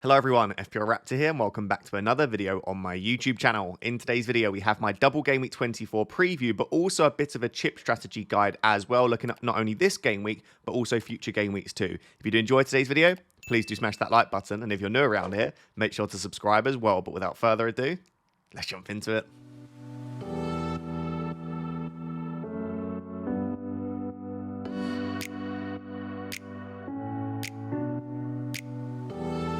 Hello everyone, FPL Raptor here and welcome back to another video on my YouTube channel. In today's video we have my double Game Week 24 preview but also a bit of a chip strategy guide as well, looking at not only this game week but also future game weeks too. If you do enjoy today's video, please do smash that like button, and if you're new around here, make sure to subscribe as well. But without further ado, let's jump into it.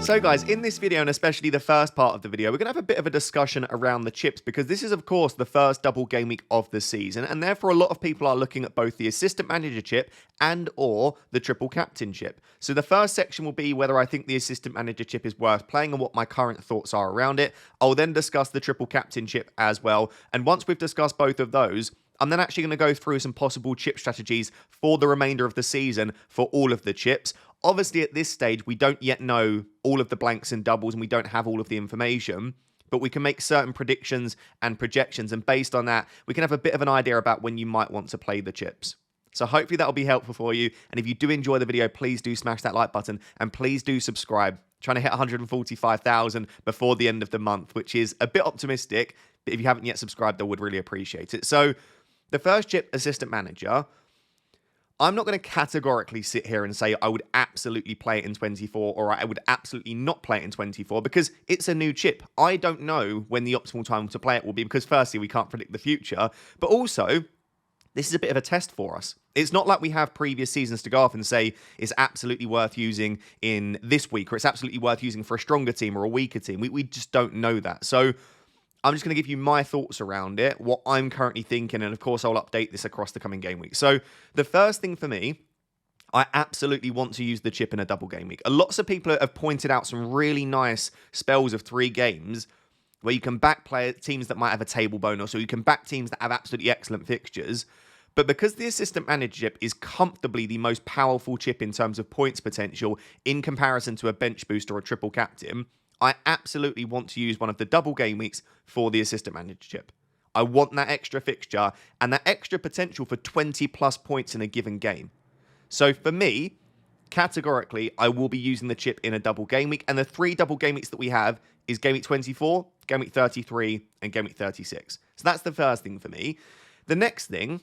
So guys, in this video, and especially the first part of the video, we're going to have a bit of a discussion around the chips, because this is of course the first double game week of the season, and therefore a lot of people are looking at both the assistant manager chip and or the triple captain chip. So the first section will be whether I think the assistant manager chip is worth playing and what my current thoughts are around it. I'll then discuss the triple captain chip as well, and once we've discussed both of those, I'm then actually going to go through some possible chip strategies for the remainder of the season for all of the chips. Obviously, at this stage, we don't yet know all of the blanks and doubles, and we don't have all of the information, but we can make certain predictions and projections, and based on that, we can have a bit of an idea about when you might want to play the chips. So hopefully that'll be helpful for you, and if you do enjoy the video, please do smash that like button, and please do subscribe. Trying to hit 145,000 before the end of the month, which is a bit optimistic, but if you haven't yet subscribed, I would really appreciate it. So the first chip, assistant manager, I'm not going to categorically sit here and say I would absolutely play it in 24 or I would absolutely not play it in 24, because it's a new chip. I don't know when the optimal time to play it will be, because firstly, we can't predict the future, but also, this is a bit of a test for us. It's not like we have previous seasons to go off and say it's absolutely worth using in this week, or it's absolutely worth using for a stronger team or a weaker team. We just don't know that. So I'm just going to give you my thoughts around it, what I'm currently thinking, and of course I'll update this across the coming game week. So the first thing for me, I absolutely want to use the chip in a double game week. Lots of people have pointed out some really nice spells of 3 games where you can back teams that might have a table bonus, or you can back teams that have absolutely excellent fixtures. But because the assistant manager chip is comfortably the most powerful chip in terms of points potential in comparison to a bench boost or a triple captain, I absolutely want to use one of the double game weeks for the assistant manager chip. I want that extra fixture and that extra potential for 20 plus points in a given game. So for me, categorically, I will be using the chip in a double game week. And the 3 double game weeks that we have is game week 24, game week 33, and game week 36. So that's the first thing for me. The next thing,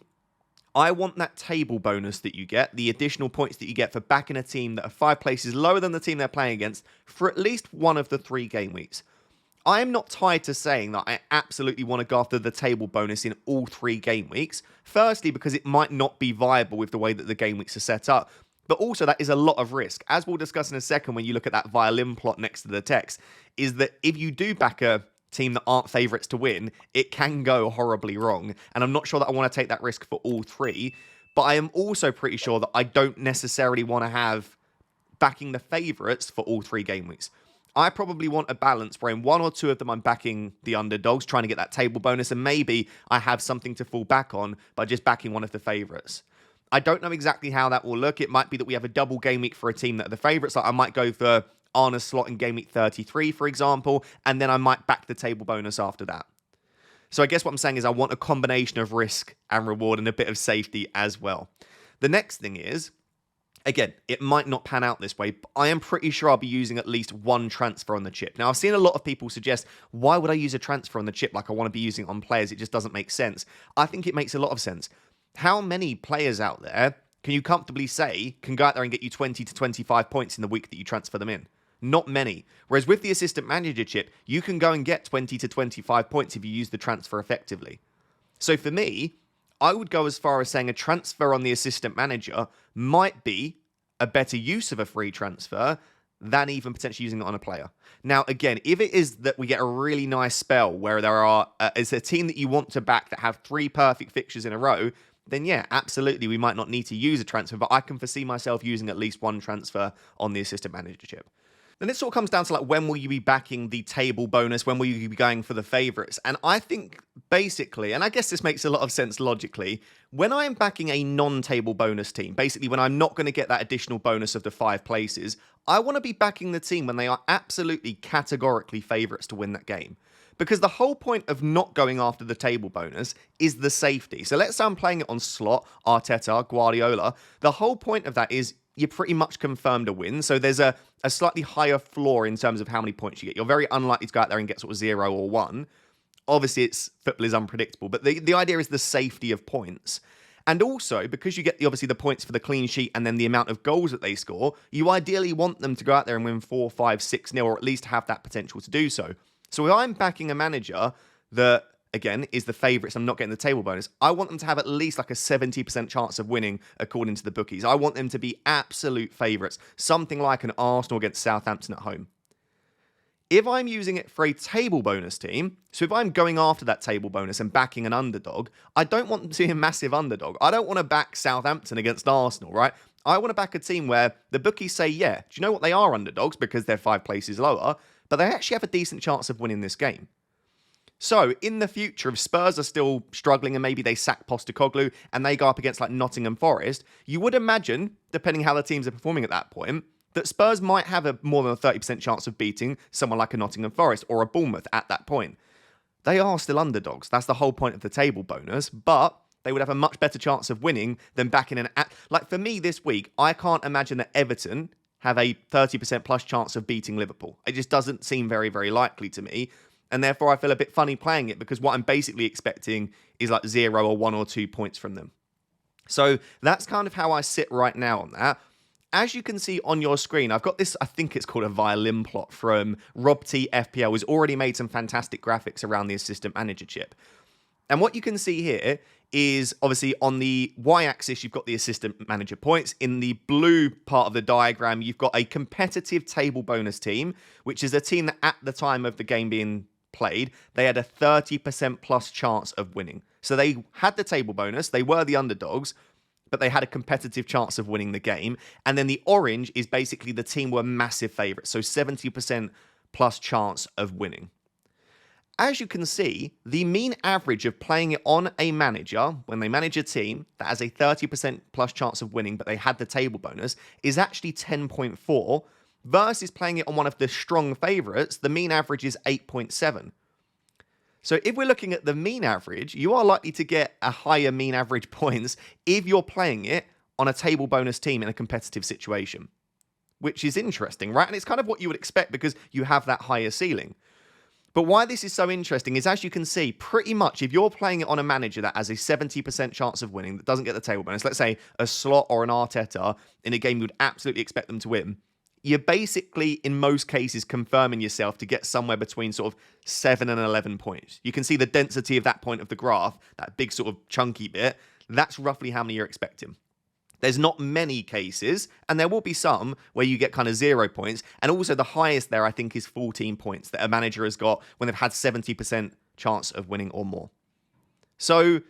I want that table bonus that you get, the additional points that you get for backing a team that are 5 places lower than the team they're playing against for at least one of the 3 game weeks. I am not tied to saying that I absolutely want to go after the table bonus in all 3 game weeks. Firstly, because it might not be viable with the way that the game weeks are set up. But also, that is a lot of risk. As we'll discuss in a second when you look at that violin plot next to the text, is that if you do back a team that aren't favourites to win, it can go horribly wrong. And I'm not sure that I want to take that risk for all 3. But I am also pretty sure that I don't necessarily want to have backing the favourites for all 3 game weeks. I probably want a balance where in 1 or 2 of them I'm backing the underdogs, trying to get that table bonus, and maybe I have something to fall back on by just backing one of the favourites. I don't know exactly how that will look. It might be that we have a double game week for a team that are the favourites. Like I might go for Arna's slot in game week 33, for example, and then I might back the table bonus after that. So I guess what I'm saying is I want a combination of risk and reward and a bit of safety as well. The next thing is, again, it might not pan out this way, but I am pretty sure I'll be using at least 1 transfer on the chip. Now, I've seen a lot of people suggest, why would I use a transfer on the chip like I want to be using it on players? It just doesn't make sense. I think it makes a lot of sense. How many players out there can you comfortably say can go out there and get you 20 to 25 points in the week that you transfer them in? Not many. Whereas with the assistant manager chip, you can go and get 20 to 25 points if you use the transfer effectively. So for me, I would go as far as saying a transfer on the assistant manager might be a better use of a free transfer than even potentially using it on a player. Now, again, if it is that we get a really nice spell where it's a team that you want to back that have 3 perfect fixtures in a row, then yeah, absolutely, we might not need to use a transfer, but I can foresee myself using at least 1 transfer on the assistant manager chip. Then it sort of comes down to like, when will you be backing the table bonus? When will you be going for the favourites? And I think basically, and I guess this makes a lot of sense logically, when I am backing a non-table bonus team, basically when I'm not going to get that additional bonus of the 5 places, I want to be backing the team when they are absolutely categorically favourites to win that game. Because the whole point of not going after the table bonus is the safety. So let's say I'm playing it on slot, Arteta, Guardiola. The whole point of that is you're pretty much confirmed a win. So there's a a slightly higher floor in terms of how many points you get. You're very unlikely to go out there and get sort of 0 or 1. Obviously, football is unpredictable, but the idea is the safety of points. And also, because you get obviously the points for the clean sheet and then the amount of goals that they score, you ideally want them to go out there and win 4, 5, 6-0, or at least have that potential to do so. So if I'm backing a manager that, again, is the favourites, I'm not getting the table bonus, I want them to have at least like a 70% chance of winning according to the bookies. I want them to be absolute favourites, something like an Arsenal against Southampton at home. If I'm using it for a table bonus team, so if I'm going after that table bonus and backing an underdog, I don't want them to be a massive underdog. I don't want to back Southampton against Arsenal, right? I want to back a team where the bookies say, yeah, do you know what? They are underdogs because they're 5 places lower, but they actually have a decent chance of winning this game. So, in the future, if Spurs are still struggling and maybe they sack Postecoglou and they go up against like Nottingham Forest, you would imagine, depending how the teams are performing at that point, that Spurs might have a more than a 30% chance of beating someone like a Nottingham Forest or a Bournemouth at that point. They are still underdogs. That's the whole point of the table bonus, but they would have a much better chance of winning than backing an... Like, for me this week, I can't imagine that Everton have a 30% plus chance of beating Liverpool. It just doesn't seem very, very likely to me. And therefore, I feel a bit funny playing it because what I'm basically expecting is like 0 or 1 or 2 points from them. So that's kind of how I sit right now on that. As you can see on your screen, I've got this, I think it's called a violin plot from Rob T FPL, who's already made some fantastic graphics around the assistant manager chip. And what you can see here is obviously on the y-axis, you've got the assistant manager points. In the blue part of the diagram, you've got a competitive table bonus team, which is a team that at the time of the game being played, they had a 30% plus chance of winning. So they had the table bonus, they were the underdogs, but they had a competitive chance of winning the game. And then the orange is basically the team were massive favourites, so 70% plus chance of winning. As you can see, the mean average of playing it on a manager, when they manage a team that has a 30% plus chance of winning, but they had the table bonus, is actually 10.4, versus playing it on one of the strong favourites, the mean average is 8.7. So if we're looking at the mean average, you are likely to get a higher mean average points if you're playing it on a table bonus team in a competitive situation, which is interesting, right? And it's kind of what you would expect because you have that higher ceiling. But why this is so interesting is, as you can see, pretty much if you're playing it on a manager that has a 70% chance of winning, that doesn't get the table bonus, let's say a Slot or an Arteta in a game you would absolutely expect them to win, you're basically, in most cases, confirming yourself to get somewhere between sort of 7 and 11 points. You can see the density of that point of the graph, that big sort of chunky bit. That's roughly how many you're expecting. There's not many cases, and there will be some where you get kind of 0 points. And also the highest there, I think, is 14 points that a manager has got when they've had 70% chance of winning or more. So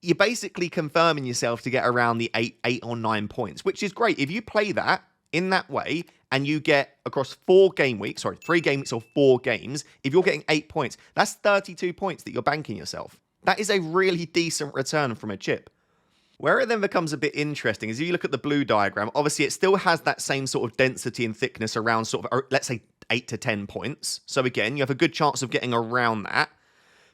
you're basically confirming yourself to get around the 8 or 9 points, which is great. If you play that in that way, and you get across 3 game weeks or 4 games, if you're getting 8 points, that's 32 points that you're banking yourself. That is a really decent return from a chip. Where it then becomes a bit interesting is if you look at the blue diagram, obviously it still has that same sort of density and thickness around sort of, let's say, 8 to 10 points. So again, you have a good chance of getting around that.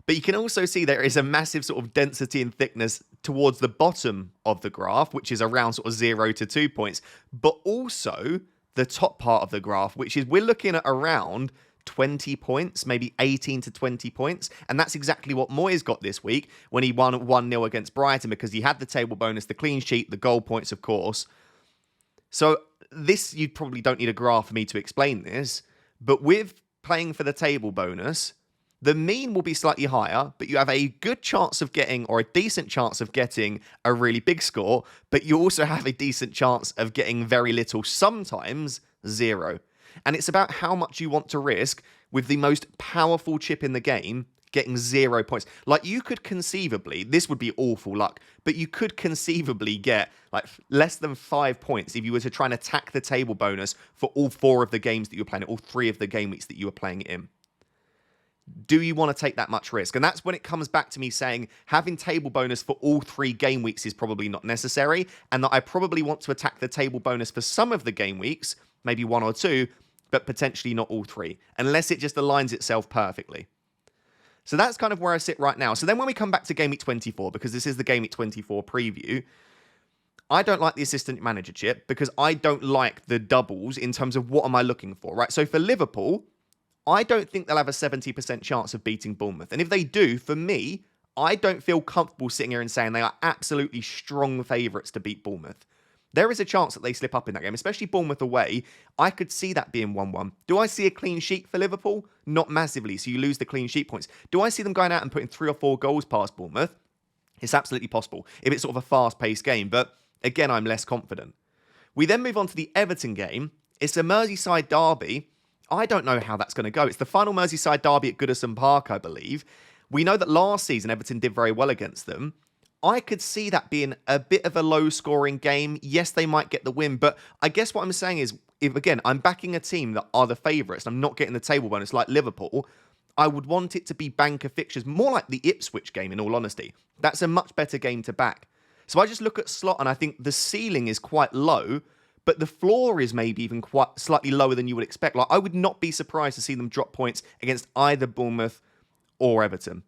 But you can also see there is a massive sort of density and thickness towards the bottom of the graph, which is around sort of 0 to 2 points. But also the top part of the graph, which is we're looking at around 20 points, maybe 18 to 20 points. And that's exactly what Moyes got this week when he won 1-0 against Brighton, because he had the table bonus, the clean sheet, the goal points, of course. So this, you probably don't need a graph for me to explain this, but with playing for the table bonus, the mean will be slightly higher, but you have a good chance of getting, or a decent chance of getting, a really big score, but you also have a decent chance of getting very little, sometimes 0. And it's about how much you want to risk with the most powerful chip in the game getting 0 points. Like, you could conceivably, this would be awful luck, but you could conceivably get like less than 5 points if you were to try and attack the table bonus for all 4 of the games that you were playing, all 3 of the game weeks that you were playing it in. Do you want to take that much risk? And that's when it comes back to me saying having table bonus for all 3 game weeks is probably not necessary, and that I probably want to attack the table bonus for some of the game weeks, maybe 1 or 2, but potentially not all 3, unless it just aligns itself perfectly. So that's kind of where I sit right now. So then when we come back to Game Week 24, because this is the Game Week 24 preview, I don't like the assistant manager chip because I don't like the doubles in terms of what am I looking for, right? So for Liverpool, I don't think they'll have a 70% chance of beating Bournemouth. And if they do, for me, I don't feel comfortable sitting here and saying they are absolutely strong favourites to beat Bournemouth. There is a chance that they slip up in that game, especially Bournemouth away. I could see that being 1-1. Do I see a clean sheet for Liverpool? Not massively, so you lose the clean sheet points. Do I see them going out and putting 3 or 4 goals past Bournemouth? It's absolutely possible if it's sort of a fast-paced game, but again, I'm less confident. We then move on to the Everton game. It's a Merseyside derby. I don't know how that's going to go. It's the final Merseyside derby at Goodison Park, I believe. We know that last season Everton did very well against them. I could see that being a bit of a low-scoring game. Yes, they might get the win, but I guess what I'm saying is, if again, I'm backing a team that are the favourites, I'm not getting the table bonus like Liverpool, I would want it to be banker fixtures, more like the Ipswich game, in all honesty. That's a much better game to back. So I just look at slot and I think the ceiling is quite low, but the floor is maybe even quite slightly lower than you would expect. Like, I would not be surprised to see them drop points against either Bournemouth or Everton.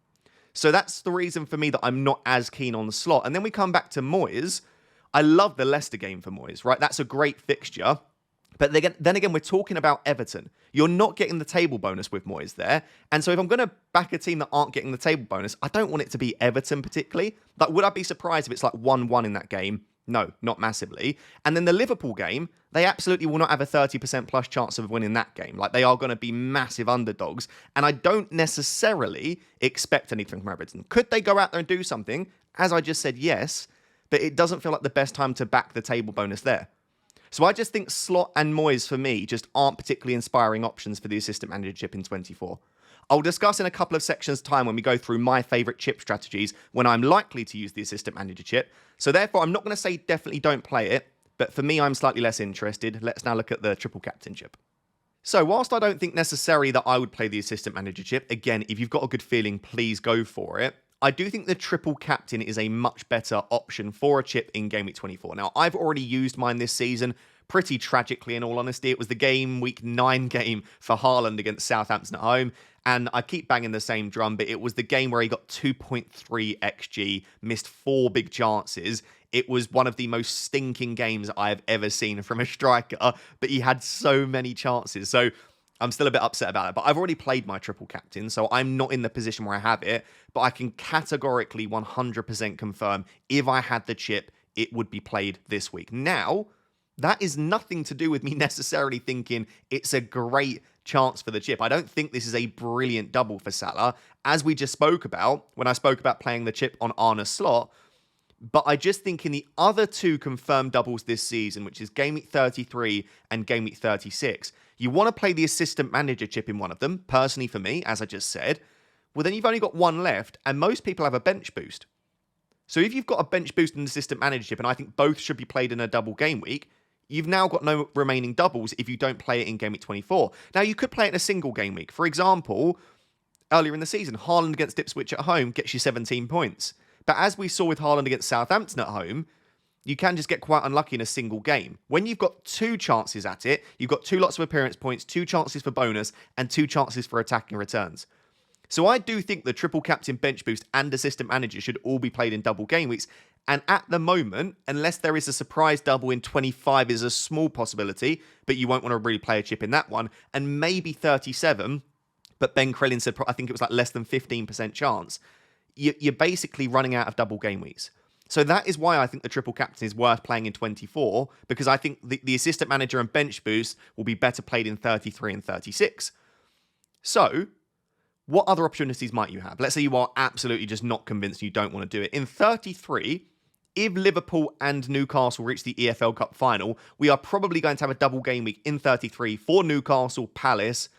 So that's the reason for me that I'm not as keen on the slot. And then we come back to Moyes. I love the Leicester game for Moyes, right? That's a great fixture. But then again, we're talking about Everton. You're not getting the table bonus with Moyes there. And so if I'm going to back a team that aren't getting the table bonus, I don't want it to be Everton particularly. Like, would I be surprised if it's like 1-1 in that game? No, not massively. And then the Liverpool game, they absolutely will not have a 30% plus chance of winning that game. Like, they are going to be massive underdogs. And I don't necessarily expect anything from Everton. Could they go out there and do something? As I just said, yes. But it doesn't feel like the best time to back the table bonus there. So I just think Slot and Moyes, for me, just aren't particularly inspiring options for the assistant manager chip in 24. I'll discuss in a couple of sections' time when we go through my favourite chip strategies when I'm likely to use the assistant manager chip. So therefore, I'm not going to say definitely don't play it, but for me, I'm slightly less interested. Let's now look at the triple captain chip. So whilst I don't think necessarily that I would play the assistant manager chip, again, if you've got a good feeling, please go for it. I do think the triple captain is a much better option for a chip in Game Week 24. Now, I've already used mine this season, pretty tragically in all honesty. It was the Game Week 9 game for Haaland against Southampton at home, and I keep banging the same drum, but it was the game where he got 2.3 XG, missed 4 big chances. It was one of the most stinking games I've ever seen from a striker, but he had so many chances. So I'm still a bit upset about it, but I've already played my triple captain, so I'm not in the position where I have it, but I can categorically 100% confirm if I had the chip, it would be played this week. Now, that is nothing to do with me necessarily thinking it's a great chance for the chip. I don't think this is a brilliant double for Salah, as we just spoke about when I spoke about playing the chip on Arne's slot. But I just think in the other 2 confirmed doubles this season, which is Game Week 33 and Game Week 36, you want to play the assistant manager chip in one of them, personally for me, as I just said. Well, then you've only got 1 left, and most people have a bench boost. So if you've got a bench boost and assistant manager chip, and I think both should be played in a double game week, you've now got no remaining doubles if you don't play it in Game Week 24. Now, you could play it in a single game week. For example, earlier in the season, Haaland against Ipswich at home gets you 17 points. But as we saw with Haaland against Southampton at home, you can just get quite unlucky in a single game. When you've got 2 chances at it, you've got 2 lots of appearance points, 2 chances for bonus, and 2 chances for attacking returns. So I do think the triple captain, bench boost, and assistant manager should all be played in double game weeks. And at the moment, unless there is a surprise double in 25 is a small possibility, but you won't want to really play a chip in that one, and maybe 37, but Ben Crellin said I think it was like less than 15% chance, you're basically running out of double game weeks. So that is why I think the triple captain is worth playing in 24, because I think the assistant manager and bench boost will be better played in 33 and 36. So what other opportunities might you have? Let's say you are absolutely just not convinced, you don't want to do it. In 33, if Liverpool and Newcastle reach the EFL Cup final, we are probably going to have a double game week in 33 for Newcastle, Palace,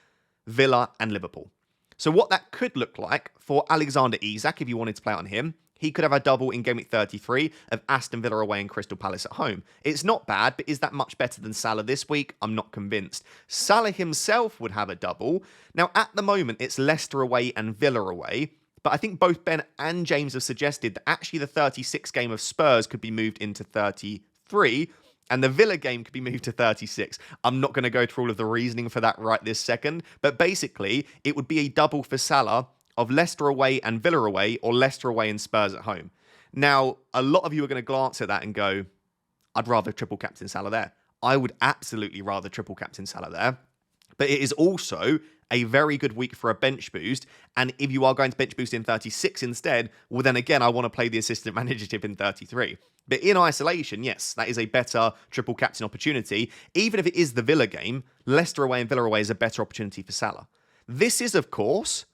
Villa, and Liverpool. So what that could look like for Alexander Isak, if you wanted to play on him, he could have a double in Game Week 33 of Aston Villa away and Crystal Palace at home. It's not bad, but is that much better than Salah this week? I'm not convinced. Salah himself would have a double. Now, at the moment, it's Leicester away and Villa away, but I think both Ben and James have suggested that actually the 36 game of Spurs could be moved into 33, and the Villa game could be moved to 36. I'm not going to go through all of the reasoning for that right this second, but basically, it would be a double for Salah of Leicester away and Villa away, or Leicester away and Spurs at home. Now, a lot of you are going to glance at that and go, I'd rather triple captain Salah there. I would absolutely rather triple captain Salah there. But it is also a very good week for a bench boost. And if you are going to bench boost in 36 instead, well, then again, I want to play the assistant manager tip in 33. But in isolation, yes, that is a better triple captain opportunity. Even if it is the Villa game, Leicester away and Villa away is a better opportunity for Salah. This is, of course,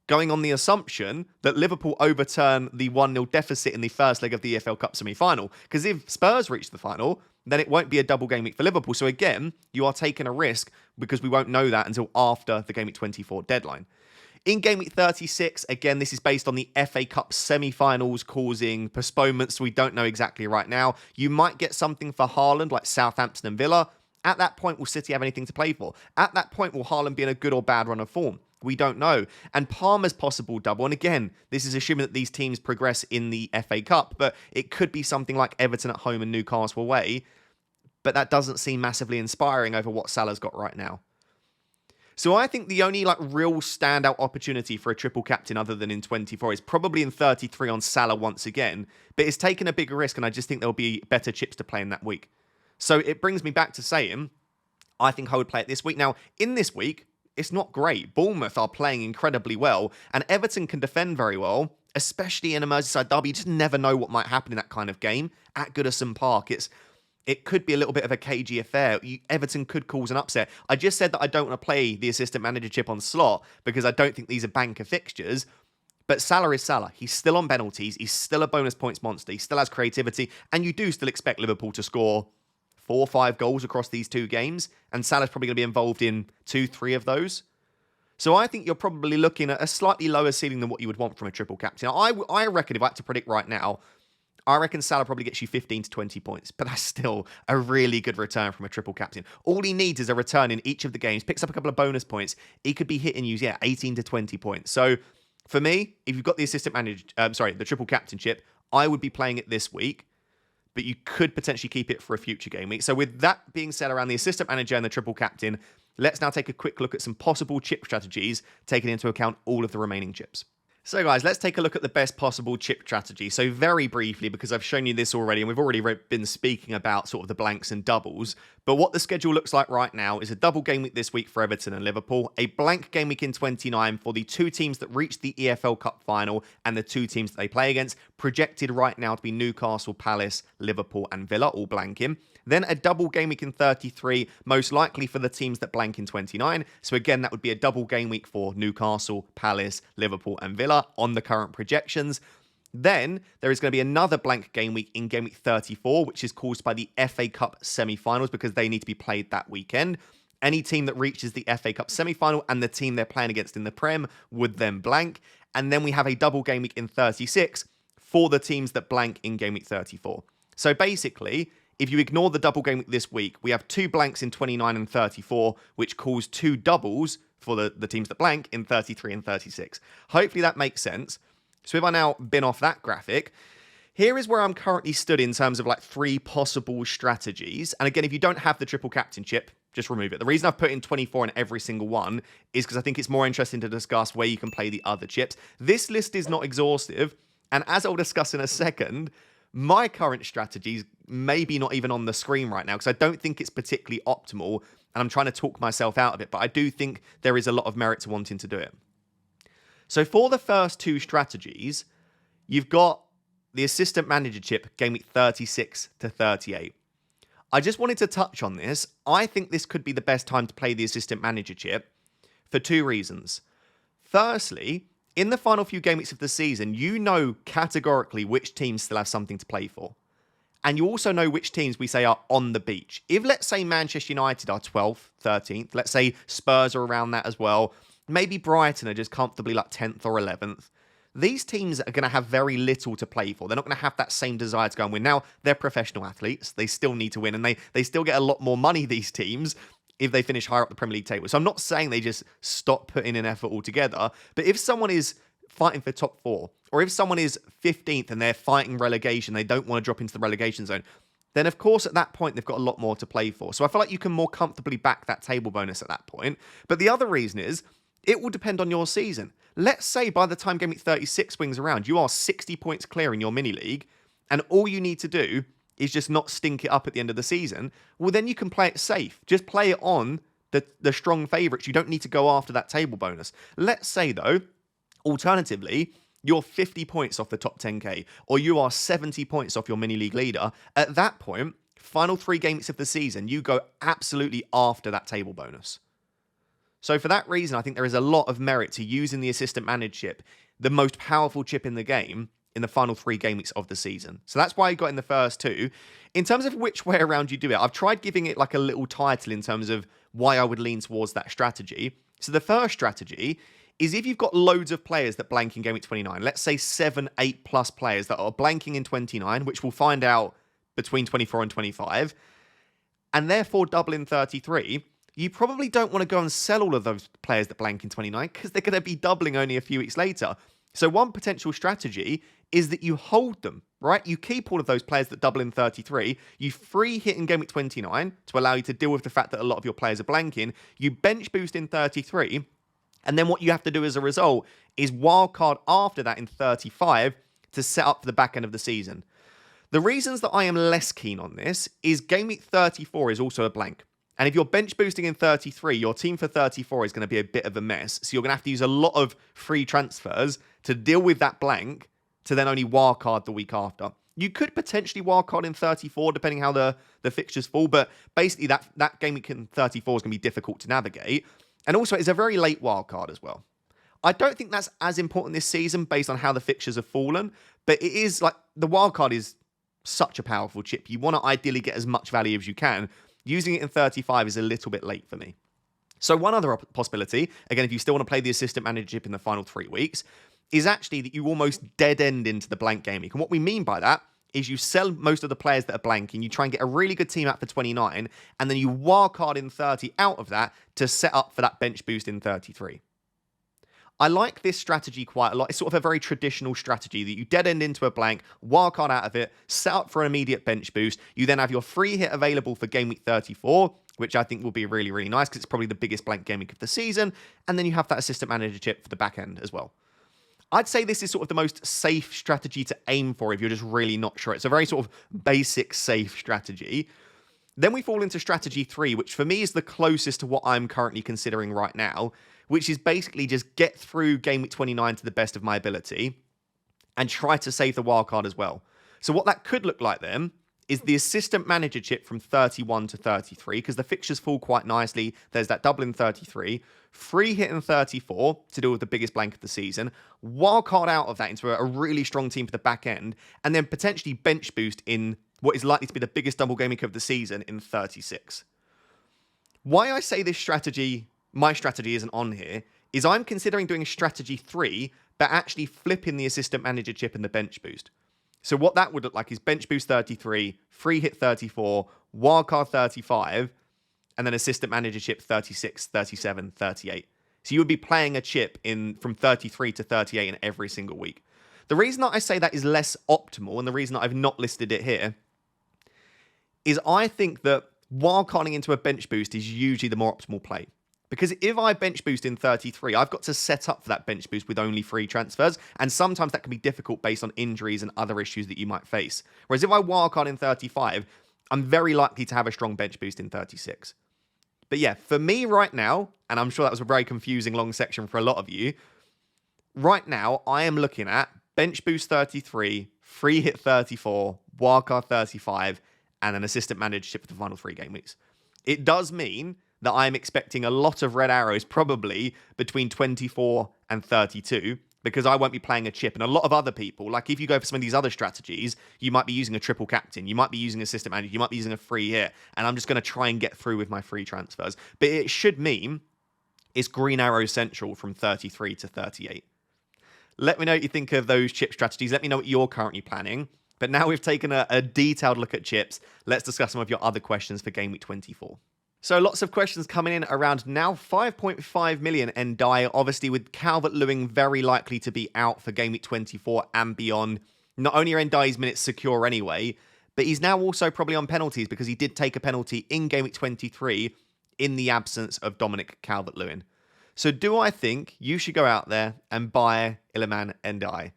going on the assumption that Liverpool overturn the 1-0 deficit in the first leg of the EFL Cup semi-final. Because if Spurs reach the final, then it won't be a double game week for Liverpool. So again, you are taking a risk because we won't know that until after the Game Week 24 deadline. In Game Week 36, again, this is based on the FA Cup semi-finals causing postponements. We don't know exactly right now. You might get something for Haaland like Southampton and Villa. At that point, will City have anything to play for? At that point, will Haaland be in a good or bad run of form? We don't know. And Palmer's possible double. And again, this is assuming that these teams progress in the FA Cup, but it could be something like Everton at home and Newcastle away. But that doesn't seem massively inspiring over what Salah's got right now. So I think the only real standout opportunity for a triple captain other than in 24 is probably in 33 on Salah once again. But it's taken a bigger risk, and I just think there'll be better chips to play in that week. So it brings me back to saying, I think I would play it this week. Now, in this week, it's not great. Bournemouth are playing incredibly well, and Everton can defend very well, especially in a Merseyside derby. You just never know what might happen in that kind of game. At Goodison Park, it could be a little bit of a cagey affair. Everton could cause an upset. I just said that I don't want to play the assistant manager chip on slot because I don't think these are banker fixtures. But Salah is Salah. He's still on penalties. He's still a bonus points monster. He still has creativity. And you do still expect Liverpool to score 4 or 5 goals across these 2 games. And Salah's probably going to be involved in 2, 3 of those. So I think you're probably looking at a slightly lower ceiling than what you would want from a triple captain. I reckon, if I had to predict right now, I reckon Salah probably gets you 15 to 20 points, but that's still a really good return from a triple captain. All he needs is a return in each of the games, picks up a couple of bonus points. He could be hitting you, 18 to 20 points. So for me, if you've got the assistant manager, the triple captain chip, I would be playing it this week, but you could potentially keep it for a future game week. So with that being said around the assistant manager and the triple captain, let's now take a quick look at some possible chip strategies, taking into account all of the remaining chips. So guys, let's take a look at the best possible chip strategy. So very briefly, because I've shown you this already, and we've already been speaking about sort of the blanks and doubles, but what the schedule looks like right now is a double game week this week for Everton and Liverpool, a blank game week in 29 for the 2 teams that reached the EFL Cup final and the 2 teams that they play against, projected right now to be Newcastle, Palace, Liverpool and Villa, all blanking. Then a double game week in 33, most likely for the teams that blank in 29. So again, that would be a double game week for Newcastle, Palace, Liverpool and Villa on the current projections. Then there is going to be another blank game week in game week 34, which is caused by the FA Cup semi-finals because they need to be played that weekend. Any team that reaches the FA Cup semi-final and the team they're playing against in the Prem would then blank. And then we have a double game week in 36 for the teams that blank in game week 34. So basically, if you ignore the double game week this week, we have 2 blanks in 29 and 34, which cause 2 doubles for the teams that blank in 33 and 36. Hopefully that makes sense. So if I now bin off that graphic, here is where I'm currently stood in terms of 3 possible strategies. And again, if you don't have the triple captain chip, just remove it. The reason I've put in 24 in every single one is because I think it's more interesting to discuss where you can play the other chips. This list is not exhaustive. And as I'll discuss in a second, my current strategies maybe not even on the screen right now because I don't think it's particularly optimal and I'm trying to talk myself out of it, but I do think there is a lot of merit to wanting to do it. So for the first 2 strategies, you've got the assistant manager chip, game week 36 to 38. I just wanted to touch on this. I think this could be the best time to play the assistant manager chip for 2 reasons. Firstly, in the final few game weeks of the season, you know categorically which teams still have something to play for. And you also know which teams we say are on the beach. If, let's say, Manchester United are 12th, 13th, let's say Spurs are around that as well, maybe Brighton are just comfortably 10th or 11th, these teams are going to have very little to play for. They're not going to have that same desire to go and win. Now, they're professional athletes. They still need to win, and they still get a lot more money, these teams, if they finish higher up the Premier League table. So I'm not saying they just stop putting in effort altogether, but if someone is fighting for top 4, or if someone is 15th and they're fighting relegation, they don't want to drop into the relegation zone, then of course at that point they've got a lot more to play for. So I feel like you can more comfortably back that table bonus at that point. But the other reason is, it will depend on your season. Let's say by the time game week 36 swings around, you are 60 points clear in your mini league, and all you need to do is just not stink it up at the end of the season, well, then you can play it safe. Just play it on the strong favourites. You don't need to go after that table bonus. Let's say, though, alternatively, you're 50 points off the top 10k, or you are 70 points off your mini league leader. At that point, final 3 games of the season, you go absolutely after that table bonus. So for that reason, I think there is a lot of merit to using the assistant manager chip, the most powerful chip in the game, in the final 3 game weeks of the season. So that's why I got in the first 2. In terms of which way around you do it, I've tried giving it like a little title in terms of why I would lean towards that strategy. So the first strategy is if you've got loads of players that blank in game week 29, let's say 7, 8 plus players that are blanking in 29, which we'll find out between 24 and 25, and therefore double in 33, you probably don't want to go and sell all of those players that blank in 29 because they're going to be doubling only a few weeks later. So one potential strategy is that you hold them, right? You keep all of those players that double in 33. You free hit in game week 29 to allow you to deal with the fact that a lot of your players are blanking. You bench boost in 33. And then what you have to do as a result is wildcard after that in 35 to set up for the back end of the season. The reasons that I am less keen on this is game week 34 is also a blank. And if you're bench boosting in 33, your team for 34 is going to be a bit of a mess. So you're going to have to use a lot of free transfers to deal with that blank to then only wildcard the week after. You could potentially wildcard in 34, depending how the fixtures fall. But basically, that game week in 34 is going to be difficult to navigate. And also, it's a very late wildcard as well. I don't think that's as important this season based on how the fixtures have fallen. But it is like the wildcard is such a powerful chip. You want to ideally get as much value as you can. Using it in 35 is a little bit late for me. So one other possibility, again, if you still want to play the assistant manager chip in the final 3 weeks, is actually that you almost dead end into the blank game week. And what we mean by that is you sell most of the players that are blanking, you try and get a really good team out for 29, and then you wildcard in 30 out of that to set up for that bench boost in 33. I like this strategy quite a lot. It's sort of a very traditional strategy that you dead end into a blank, wildcard out of it, set up for an immediate bench boost. You then have your free hit available for game week 34, which I think will be really, really nice because it's probably the biggest blank game week of the season. And then you have that assistant manager chip for the back end as well. I'd say this is sort of the most safe strategy to aim for if you're just really not sure. It's a very sort of basic, safe strategy. Then we fall into strategy 3, which for me is the closest to what I'm currently considering right now, which is basically just get through game week 29 to the best of my ability and try to save the wildcard as well. So what that could look like then is the assistant manager chip from 31 to 33, because the fixtures fall quite nicely. There's that double in 33, free hit in 34 to deal with the biggest blank of the season, wildcard out of that into a really strong team for the back end, and then potentially bench boost in what is likely to be the biggest double game week of the season in 36. Why I say this strategy, my strategy isn't on here, is I'm considering doing a strategy 3, but actually flipping the assistant manager chip and the bench boost. So what that would look like is bench boost 33, free hit 34, wildcard 35, and then assistant manager chip 36, 37, 38. So you would be playing a chip from 33 to 38 in every single week. The reason that I say that is less optimal, and the reason that I've not listed it here, is I think that wildcarding into a bench boost is usually the more optimal play. Because if I bench boost in 33, I've got to set up for that bench boost with only free transfers. And sometimes that can be difficult based on injuries and other issues that you might face. Whereas if I wildcard in 35, I'm very likely to have a strong bench boost in 36. But yeah, for me right now, and I'm sure that was a very confusing long section for a lot of you, right now I am looking at bench boost 33, free hit 34, wildcard 35, and an assistant managership for the final 3 game weeks. It does mean that I'm expecting a lot of red arrows, probably between 24 and 32, because I won't be playing a chip. And a lot of other people, like if you go for some of these other strategies, you might be using a triple captain, you might be using assistant manager, you might be using a free hit, and I'm just going to try and get through with my free transfers. But it should mean it's green arrow central from 33 to 38. Let me know what you think of those chip strategies. Let me know what you're currently planning. But now we've taken a detailed look at chips, let's discuss some of your other questions for Game Week 24. So lots of questions coming in around now 5.5 million Ndiaye, obviously with Calvert-Lewin very likely to be out for Game Week 24 and beyond. Not only are Ndiaye's minutes secure anyway, but he's now also probably on penalties because he did take a penalty in Game Week 23 in the absence of Dominic Calvert-Lewin. So do I think you should go out there and buy Iliman Ndiaye?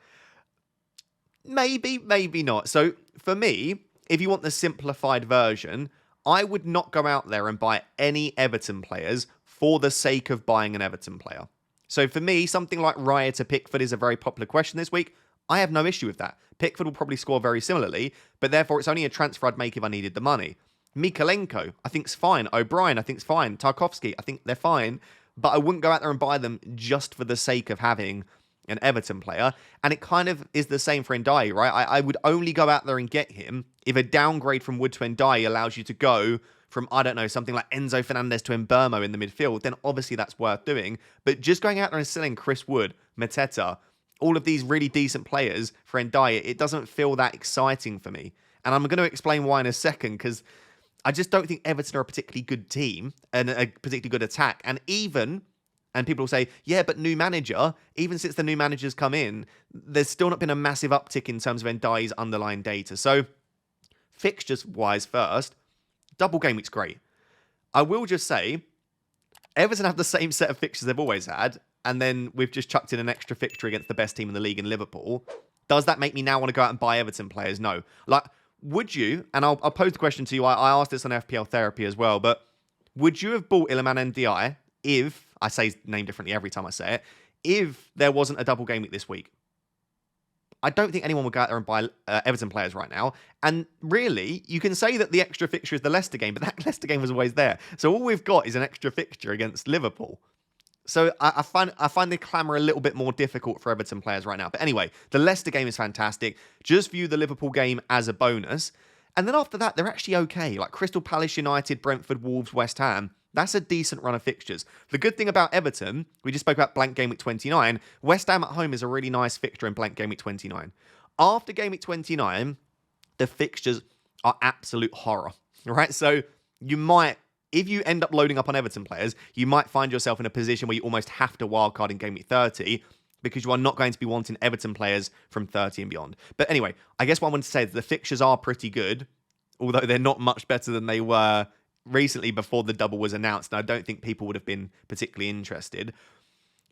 Maybe, maybe not. So for me, if you want the simplified version, I would not go out there and buy any Everton players for the sake of buying an Everton player. So for me, something like Raya to Pickford is a very popular question this week. I have no issue with that. Pickford will probably score very similarly, but therefore it's only a transfer I'd make if I needed the money. Mikalenko, I think's fine. O'Brien, I think's fine. Tarkovsky, I think they're fine. But I wouldn't go out there and buy them just for the sake of having an Everton player. And it kind of is the same for Ndiaye, right? I would only go out there and get him if a downgrade from Wood to Ndiaye allows you to go from, I don't know, something like Enzo Fernandez to Mbeumo in the midfield, then obviously that's worth doing. But just going out there and selling Chris Wood, Mateta, all of these really decent players for Ndiaye, it doesn't feel that exciting for me. And I'm going to explain why in a second, because I just don't think Everton are a particularly good team and a particularly good attack. And people will say, yeah, but new manager, even since the new manager's come in, there's still not been a massive uptick in terms of Ndiaye's underlying data. So fixtures-wise first, double game week's great. I will just say, Everton have the same set of fixtures they've always had, and then we've just chucked in an extra fixture against the best team in the league in Liverpool. Does that make me now want to go out and buy Everton players? No. Would you, and I'll pose the question to you, I asked this on FPL Therapy as well, but would you have bought Iliman Ndiaye if, I say his name differently every time I say it, if there wasn't a double game week this week? I don't think anyone would go out there and buy Everton players right now. And really, you can say that the extra fixture is the Leicester game, but that Leicester game was always there. So all we've got is an extra fixture against Liverpool. So I find the clamour a little bit more difficult for Everton players right now. But anyway, the Leicester game is fantastic. Just view the Liverpool game as a bonus. And then after that, they're actually okay. Like Crystal Palace, United, Brentford, Wolves, West Ham. That's a decent run of fixtures. The good thing about Everton, we just spoke about blank game week 29. West Ham at home is a really nice fixture in blank game week 29. After game week 29, the fixtures are absolute horror. Right? So you might, if you end up loading up on Everton players, you might find yourself in a position where you almost have to wildcard in game week 30 because you are not going to be wanting Everton players from 30 and beyond. But anyway, I guess what I want to say is the fixtures are pretty good, although they're not much better than they were recently before the double was announced, and I don't think people would have been particularly interested.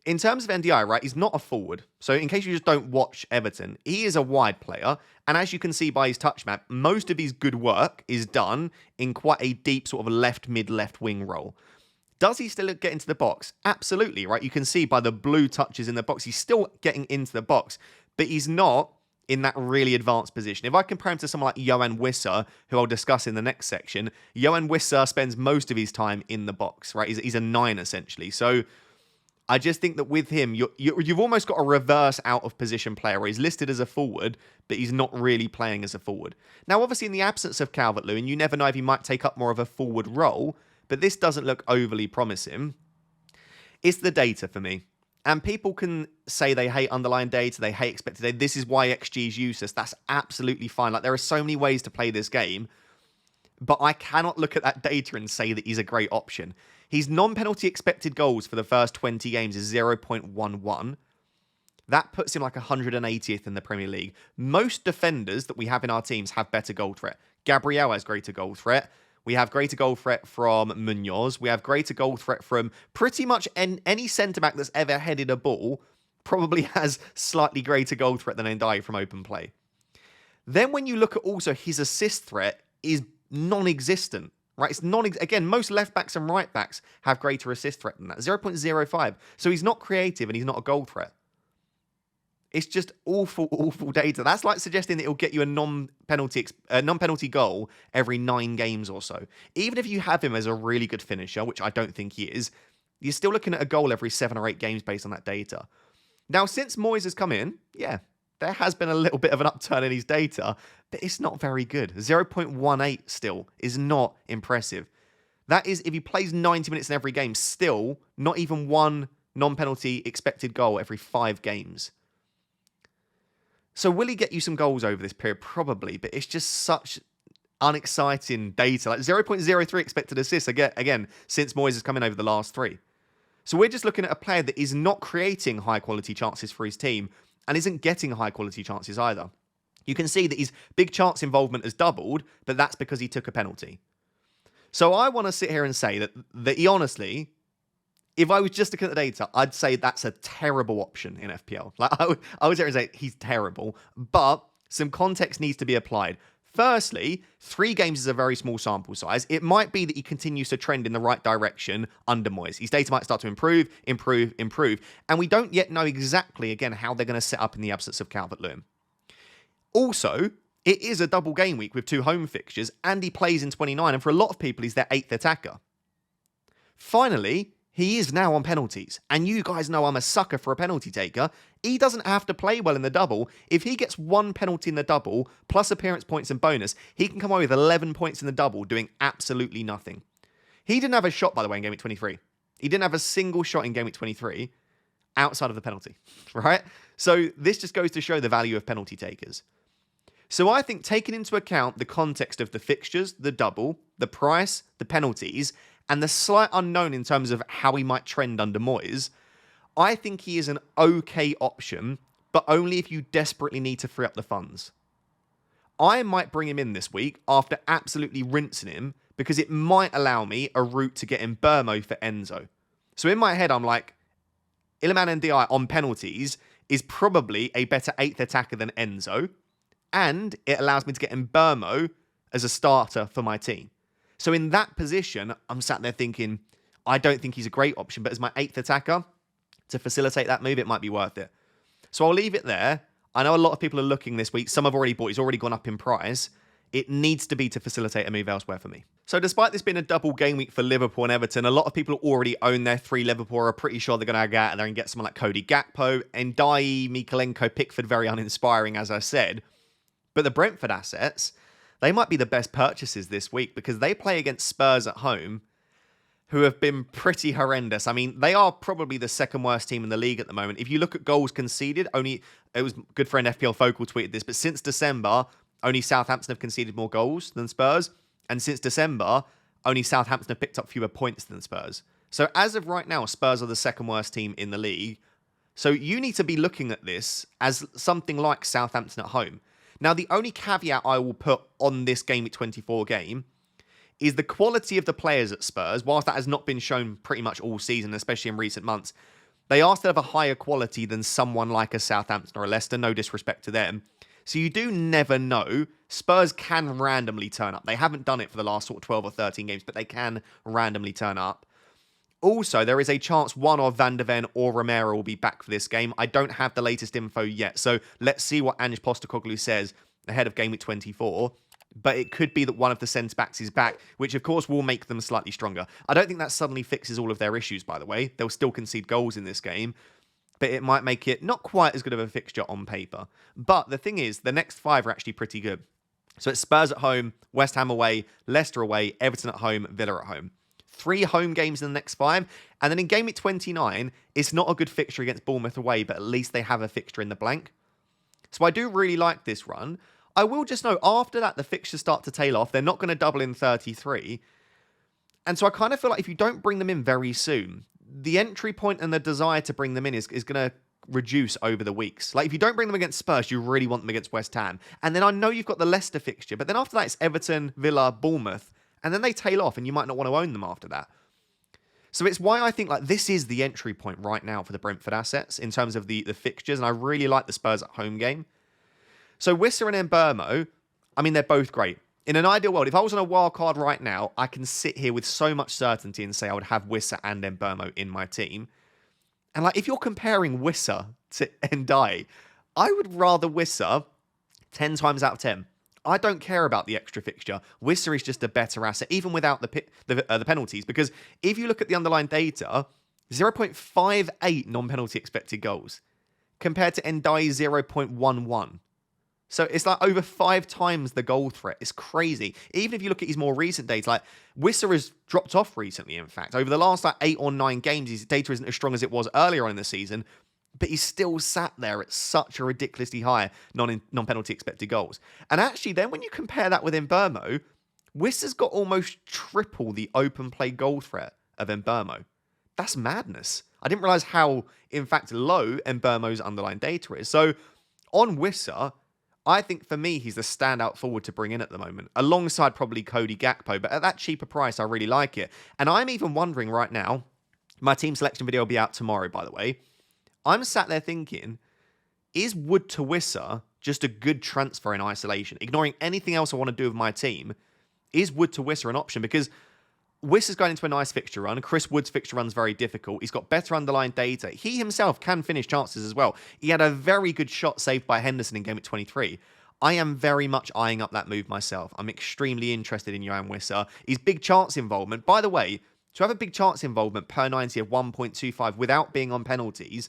In terms of Ndiaye, right, he's not a forward. So in case you just don't watch Everton, he is a wide player. And as you can see by his touch map, most of his good work is done in quite a deep sort of left mid, left wing role. Does he still get into the box? Absolutely, right? You can see by the blue touches in the box, he's still getting into the box, but he's not in that really advanced position. If I compare him to someone like Mbeumo Wissa, who I'll discuss in the next section, Mbeumo Wissa spends most of his time in the box, right? He's a 9 essentially. So I just think that with him, you've almost got a reverse out of position player where he's listed as a forward, but he's not really playing as a forward. Now, obviously, in the absence of Calvert-Lewin, you never know if he might take up more of a forward role, but this doesn't look overly promising. It's the data for me. And people can say they hate underlying data, they hate expected data. This is why XG is useless. That's absolutely fine. Like, there are so many ways to play this game, but I cannot look at that data and say that he's a great option. His non-penalty expected goals for the first 20 games is 0.11. That puts him like 180th in the Premier League. Most defenders that we have in our teams have better goal threat. Gabriel has greater goal threat. We have greater goal threat from Munoz. We have greater goal threat from pretty much any centre-back that's ever headed a ball probably has slightly greater goal threat than Ndiaye from open play. Then when you look at also his assist threat is non-existent, right? It's again, most left-backs and right-backs have greater assist threat than that, 0.05. So he's not creative and he's not a goal threat. It's just awful, awful data. That's like suggesting that it'll get you a non-penalty goal every 9 games or so. Even if you have him as a really good finisher, which I don't think he is, you're still looking at a goal every 7 or 8 games based on that data. Now, since Moyes has come in, yeah, there has been a little bit of an upturn in his data, but it's not very good. 0.18 still is not impressive. That is, if he plays 90 minutes in every game, still not even one non-penalty expected goal every 5 games. So will he get you some goals over this period? Probably, but it's just such unexciting data. Like 0.03 expected assists, again, since Moyes has come in over the last 3. So we're just looking at a player that is not creating high-quality chances for his team and isn't getting high-quality chances either. You can see that his big chance involvement has doubled, but that's because he took a penalty. So I want to sit here and say that he honestly, if I was just looking at the data, I'd say that's a terrible option in FPL. Like I would sit here and say he's terrible, but some context needs to be applied. Firstly, 3 games is a very small sample size. It might be that he continues to trend in the right direction under Moyes. His data might start to improve. And we don't yet know exactly, again, how they're going to set up in the absence of Calvert-Lewin. Also, it is a double game week with 2 home fixtures, and he plays in 29, and for a lot of people, he's their 8th attacker. Finally, he is now on penalties, and you guys know I'm a sucker for a penalty taker. He doesn't have to play well in the double. If he gets 1 penalty in the double, plus appearance points and bonus, he can come away with 11 points in the double, doing absolutely nothing. He didn't have a shot, by the way, in Game Week 23. He didn't have a single shot in Game Week 23 outside of the penalty, right? So this just goes to show the value of penalty takers. So I think taking into account the context of the fixtures, the double, the price, the penalties, and the slight unknown in terms of how he might trend under Moyes, I think he is an okay option, but only if you desperately need to free up the funds. I might bring him in this week after absolutely rinsing him, because it might allow me a route to get Mbeumo for Enzo. So in my head, I'm like, Iliman Ndiaye on penalties is probably a better 8th attacker than Enzo, and it allows me to get Mbeumo as a starter for my team. So in that position, I'm sat there thinking, I don't think he's a great option, but as my 8th attacker, to facilitate that move, it might be worth it. So I'll leave it there. I know a lot of people are looking this week. Some have already bought. He's already gone up in price. It needs to be to facilitate a move elsewhere for me. So despite this being a double game week for Liverpool and Everton, a lot of people already own their 3 Liverpool, are pretty sure they're going to go out there and get someone like Cody Gakpo, Ndiaye, Mikalenko, Pickford, very uninspiring, as I said. But the Brentford assets, they might be the best purchases this week because they play against Spurs at home, who have been pretty horrendous. I mean, they are probably the 2nd worst team in the league at the moment. If you look at goals conceded, it was good friend FPL Focal tweeted this, but since December, only Southampton have conceded more goals than Spurs. And since December, only Southampton have picked up fewer points than Spurs. So as of right now, Spurs are the 2nd worst team in the league. So you need to be looking at this as something like Southampton at home. Now, the only caveat I will put on this Game Week 24 game is the quality of the players at Spurs, whilst that has not been shown pretty much all season, especially in recent months. They are still of a higher quality than someone like a Southampton or a Leicester, no disrespect to them. So you do never know. Spurs can randomly turn up. They haven't done it for the last sort of 12 or 13 games, but they can randomly turn up. Also, there is a chance one of Van de Ven or Romero will be back for this game. I don't have the latest info yet, so let's see what Ange Postecoglou says ahead of Game Week 24. But it could be that one of the centre-backs is back, which of course will make them slightly stronger. I don't think that suddenly fixes all of their issues, by the way. They'll still concede goals in this game, but it might make it not quite as good of a fixture on paper. But the thing is, the next 5 are actually pretty good. So it's Spurs at home, West Ham away, Leicester away, Everton at home, Villa at home. 3 home games in the next 5. And then in Game Week 29, it's not a good fixture against Bournemouth away, but at least they have a fixture in the blank. So I do really like this run. I will just know, after that, the fixtures start to tail off. They're not going to double in 33. And so I kind of feel like if you don't bring them in very soon, the entry point and the desire to bring them in is going to reduce over the weeks. Like, if you don't bring them against Spurs, you really want them against West Ham. And then I know you've got the Leicester fixture, but then after that, it's Everton, Villa, Bournemouth. And then they tail off and you might not want to own them after that. So it's why I think like this is the entry point right now for the Brentford assets in terms of the fixtures. And I really like the Spurs at home game. So Wissa and Mbeumo, I mean, they're both great. In an ideal world, if I was on a wild card right now, I can sit here with so much certainty and say I would have Wissa and Mbeumo in my team. And like, if you're comparing Wissa to Ndiaye, I would rather Wissa 10 times out of 10. I don't care about the extra fixture. Wissa is just a better asset, even without the penalties. Because if you look at the underlying data, 0.58 non-penalty expected goals compared to Ndiaye's 0.11. So it's like over 5 times the goal threat. It's crazy. Even if you look at his more recent data, like Wissa has dropped off recently, in fact. Over the last like 8 or 9 games, his data isn't as strong as it was earlier on in the season, but he's still sat there at such a ridiculously high non-penalty expected goals. And actually, then when you compare that with Mbeumo, Wissa's got almost triple the open play goal threat of Mbeumo. That's madness. I didn't realise how, in fact, low Mbeumo's underlying data is. So on Wissa, I think for me, he's the standout forward to bring in at the moment, alongside probably Cody Gakpo. But at that cheaper price, I really like it. And I'm even wondering right now, my team selection video will be out tomorrow, by the way. I'm sat there thinking, is Wood to Wissa just a good transfer in isolation, ignoring anything else I want to do with my team, is Wood to Wissa an option? Because Wissa's going into a nice fixture run. Chris Wood's fixture run's very difficult. He's got better underlying data. He himself can finish chances as well. He had a very good shot saved by Henderson in Game Week 23. I am very much eyeing up that move myself. I'm extremely interested in Mbeumo Wissa. His big chance involvement, by the way, to have a big chance involvement per 90 of 1.25 without being on penalties,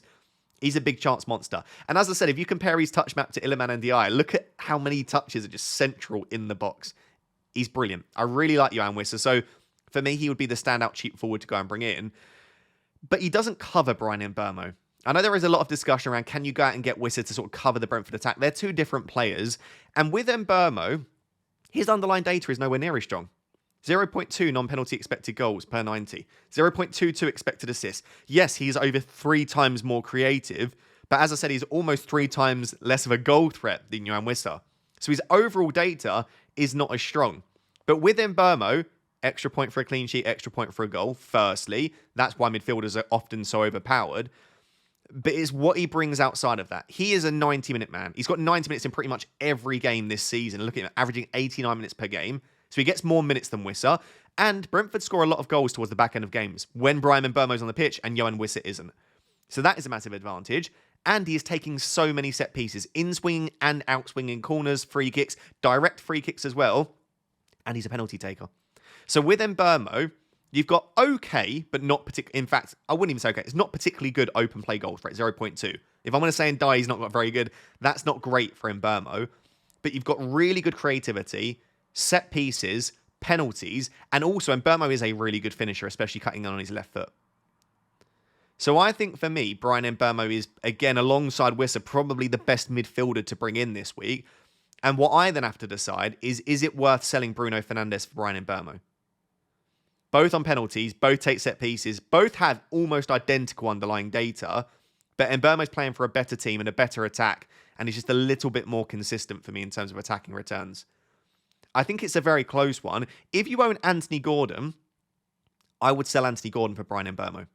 he's a big chance monster. And as I said, if you compare his touch map to Iliman and Ndiaye, look at how many touches are just central in the box. He's brilliant. I really like Mbeumo Wissa. So for me, he would be the standout cheap forward to go and bring in. But he doesn't cover Bryan Mbeumo. I know there is a lot of discussion around, can you go out and get Wissa to sort of cover the Brentford attack? They're two different players. And with Mbeumo, his underlying data is nowhere near as strong. 0.2 non-penalty expected goals per 90. 0.22 expected assists. Yes, he's over 3 times more creative. But as I said, he's almost 3 times less of a goal threat than Mbeumo Wissa. So his overall data is not as strong. But with Mbeumo, extra point for a clean sheet, extra point for a goal, firstly. That's why midfielders are often so overpowered. But it's what he brings outside of that. He is a 90-minute man. He's got 90 minutes in pretty much every game this season, looking at averaging 89 minutes per game. So he gets more minutes than Wissa. And Brentford score a lot of goals towards the back end of games when Bryan Mbeumo's on the pitch and Mbeumo Wissa isn't. So that is a massive advantage. And he is taking so many set pieces, in-swinging and out-swinging corners, free kicks, direct free kicks as well. And he's a penalty taker. So with Mbeumo, you've got okay, but not particularly... In fact, I wouldn't even say okay. It's not particularly good open play goal threat, 0.2. If I'm going to say Ndiaye, he's not got very good, that's not great for Mbeumo. But you've got really good creativity, set pieces, penalties, and also Mbeumo is a really good finisher, especially cutting on his left foot. So I think for me, Bryan Mbeumo is, again, alongside Wissa, probably the best midfielder to bring in this week. And what I then have to decide is it worth selling Bruno Fernandes for Bryan Mbeumo? Both on penalties, both take set pieces, both have almost identical underlying data, but Mbeumo's playing for a better team and a better attack, and he's just a little bit more consistent for me in terms of attacking returns. I think it's a very close one. If you own Anthony Gordon, I would sell Anthony Gordon for Bryan Mbeumo.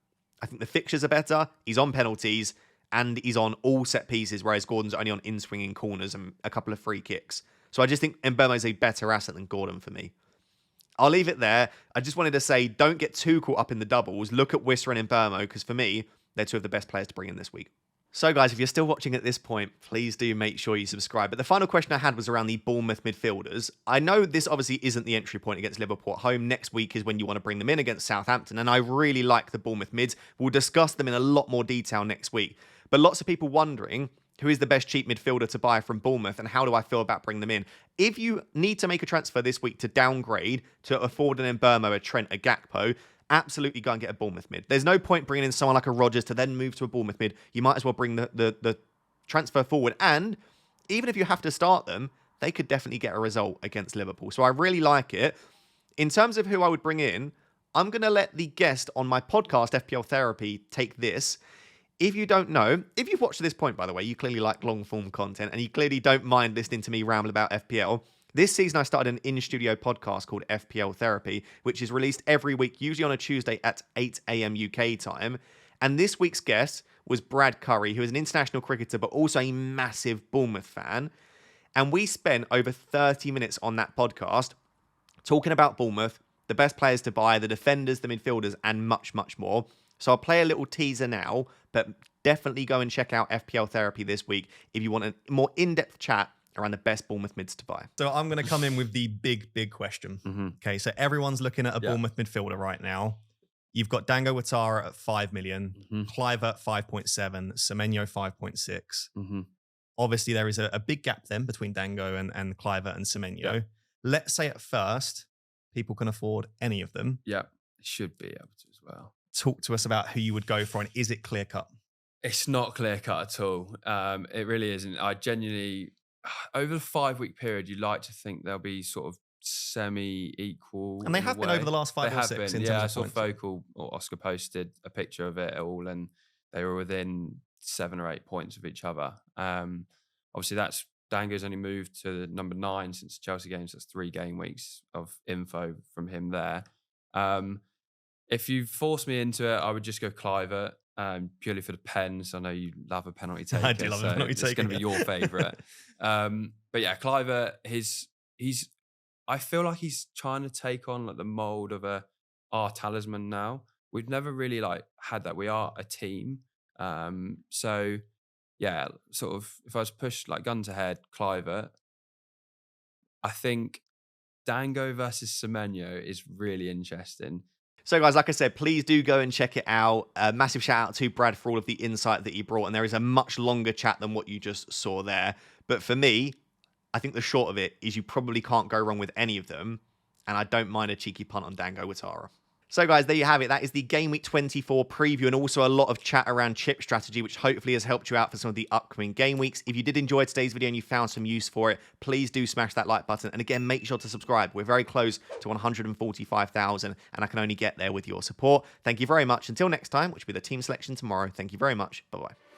I think the fixtures are better, he's on penalties, and he's on all set pieces, whereas Gordon's only on in-swinging corners and a couple of free kicks. So I just think Mbeumo is a better asset than Gordon for me. I'll leave it there. I just wanted to say, don't get too caught up in the doubles. Look at Wissa and Mbeumo, because for me, they're two of the best players to bring in this week. So guys, if you're still watching at this point, please do make sure you subscribe. But the final question I had was around the Bournemouth midfielders. I know this obviously isn't the entry point against Liverpool at home. Next week is when you want to bring them in against Southampton. And I really like the Bournemouth mids. We'll discuss them in a lot more detail next week. But lots of people wondering, who is the best cheap midfielder to buy from Bournemouth and how do I feel about bringing them in? If you need to make a transfer this week to downgrade, to afford an Mbeumo, a Trent, a Gakpo, absolutely go and get a Bournemouth mid. There's no point bringing in someone like a Rodgers to then move to a Bournemouth mid. You might as well bring the transfer forward. And even if you have to start them, they could definitely get a result against Liverpool. So I really like it. In terms of who I would bring in, I'm going to let the guest on my podcast, FPL Therapy, take this. If you don't know, if you've watched to this point, by the way, you clearly like long-form content and you clearly don't mind listening to me ramble about FPL. This season, I started an in-studio podcast called FPL Therapy, which is released every week, usually on a Tuesday at 8 a.m. UK time. And this week's guest was Brad Curry, who is an international cricketer, but also a massive Bournemouth fan. And we spent over 30 minutes on that podcast talking about Bournemouth, the best players to buy, the defenders, the midfielders, and much, much more. So I'll play a little teaser now, but definitely go and check out FPL Therapy this week if you want a more in-depth chat around the best Bournemouth mids to buy. So I'm going to come in with the big question. Okay, so everyone's looking at a Bournemouth midfielder right now. You've got Dango Ouattara at 5 million, Clive at 5.7, Semenyo 5.6. Obviously, there is a big gap then between Dango and Clive and Semenyo. Yeah. Let's say at first, people can afford any of them. Yeah, should be able to as well. Talk to us about who you would go for, and is it clear cut? It's not clear cut at all. It really isn't. I genuinely, over the 5-week period, you like to think they'll be sort of semi-equal. And they have been over the last 5 or 6. Yeah, I saw Vocal or Oscar posted a picture of it all, and they were within 7 or 8 points of each other. Obviously, that's Dango's only moved to number 9 since the Chelsea games. That's 3 game weeks of info from him there. If you force me into it, I would just go Clivert. purely for the pens. I know you love a penalty taker. I do love a penalty taker. It's going to be your favourite. But yeah, Cliver, he's. I feel like he's trying to take on like the mold of our talisman now. We've never really like had that. We are a team. So yeah, sort of. If I was pushed like gun to head, Cliver, I think Dango versus Semenyo is really interesting. So guys, like I said, please do go and check it out. Massive shout out to Brad for all of the insight that he brought. And there is a much longer chat than what you just saw there. But for me, I think the short of it is you probably can't go wrong with any of them. And I don't mind a cheeky punt on Dango Ouattara. So guys, there you have it. That is the Game Week 24 preview and also a lot of chat around chip strategy, which hopefully has helped you out for some of the upcoming game weeks. If you did enjoy today's video and you found some use for it, please do smash that like button. And again, make sure to subscribe. We're very close to 145,000 and I can only get there with your support. Thank you very much. Until next time, which will be the team selection tomorrow. Thank you very much. Bye-bye.